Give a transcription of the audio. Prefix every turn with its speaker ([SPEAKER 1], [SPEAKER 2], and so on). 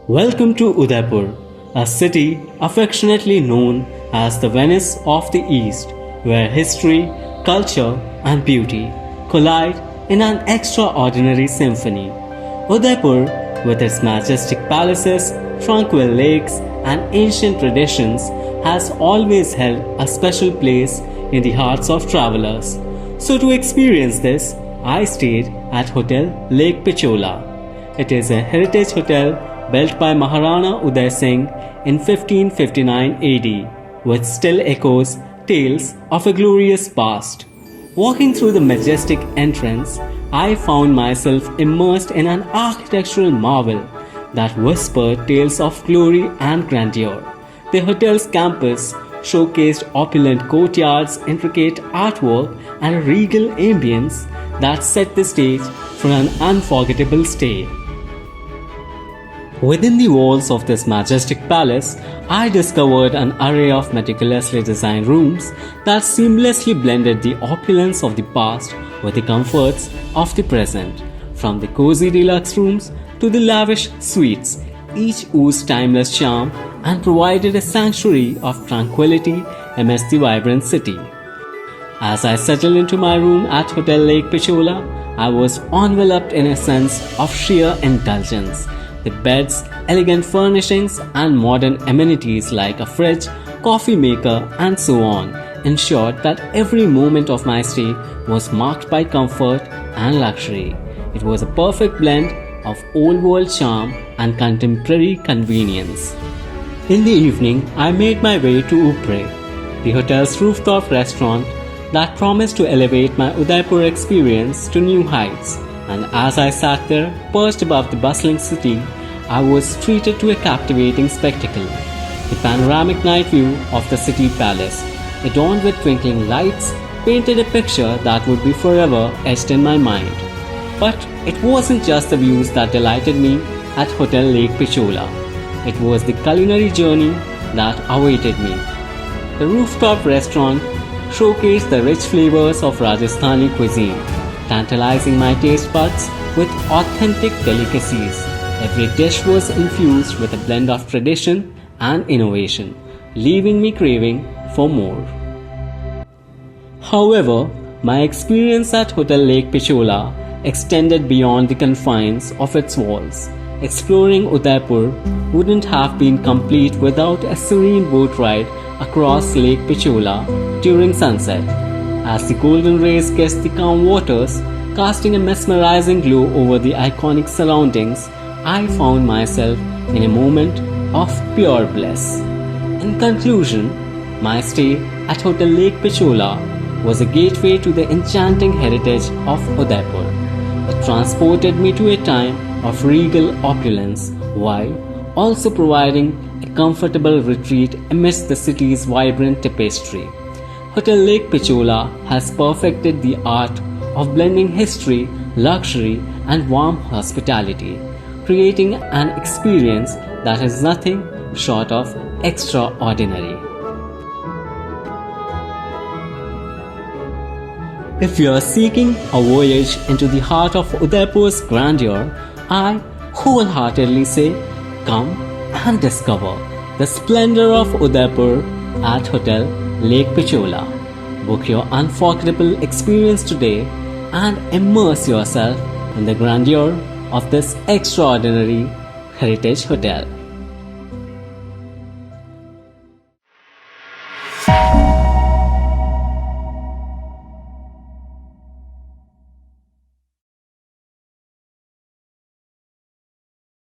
[SPEAKER 1] Welcome to Udaipur, a city affectionately known as the Venice of the East, where history, culture, and beauty collide in an extraordinary symphony. Udaipur, with its majestic palaces, tranquil lakes, and ancient traditions, has always held a special place in the hearts of travelers. So, to experience this, I stayed at Hotel Lake Pichola. It is a heritage hotel built by Maharana Uday Singh in 1559 AD, which still echoes tales of a glorious past. Walking through the majestic entrance, I found myself immersed in an architectural marvel that whispered tales of glory and grandeur. The hotel's campus showcased opulent courtyards, intricate artwork, and a regal ambience that set the stage for an unforgettable stay. Within the walls of this majestic palace, I discovered an array of meticulously designed rooms that seamlessly blended the opulence of the past with the comforts of the present. From the cozy deluxe rooms to the lavish suites, each oozed timeless charm and provided a sanctuary of tranquility amidst the vibrant city. As I settled into my room at Hotel Lake Pichola, I was enveloped in a sense of sheer indulgence. The beds, elegant furnishings, and modern amenities like a fridge, coffee maker, and so on ensured that every moment of my stay was marked by comfort and luxury. It was a perfect blend of old world charm and contemporary convenience. In the evening, I made my way to Upre, the hotel's rooftop restaurant that promised to elevate my Udaipur experience to new heights. And as I sat there, perched above the bustling city, I was treated to a captivating spectacle. The panoramic night view of the city palace, adorned with twinkling lights, painted a picture that would be forever etched in my mind. But it wasn't just the views that delighted me at Hotel Lake Pichola. It was the culinary journey that awaited me. The rooftop restaurant showcased the rich flavors of Rajasthani cuisine, tantalizing my taste buds with authentic delicacies. Every dish was infused with a blend of tradition and innovation, leaving me craving for more. However, my experience at Hotel Lake Pichola extended beyond the confines of its walls. Exploring Udaipur wouldn't have been complete without a serene boat ride across Lake Pichola during sunset. As the golden rays kissed the calm waters, casting a mesmerizing glow over the iconic surroundings, I found myself in a moment of pure bliss. In conclusion, my stay at Hotel Lake Pichola was a gateway to the enchanting heritage of Udaipur. It transported me to a time of regal opulence while also providing a comfortable retreat amidst the city's vibrant tapestry. Hotel Lake Pichola has perfected the art of blending history, luxury, and warm hospitality, creating an experience that is nothing short of extraordinary. If you are seeking a voyage into the heart of Udaipur's grandeur, I wholeheartedly say, come and discover the splendor of Udaipur at Hotel Lake Pichola. Book your unforgettable experience today and immerse yourself in the grandeur of this extraordinary heritage hotel.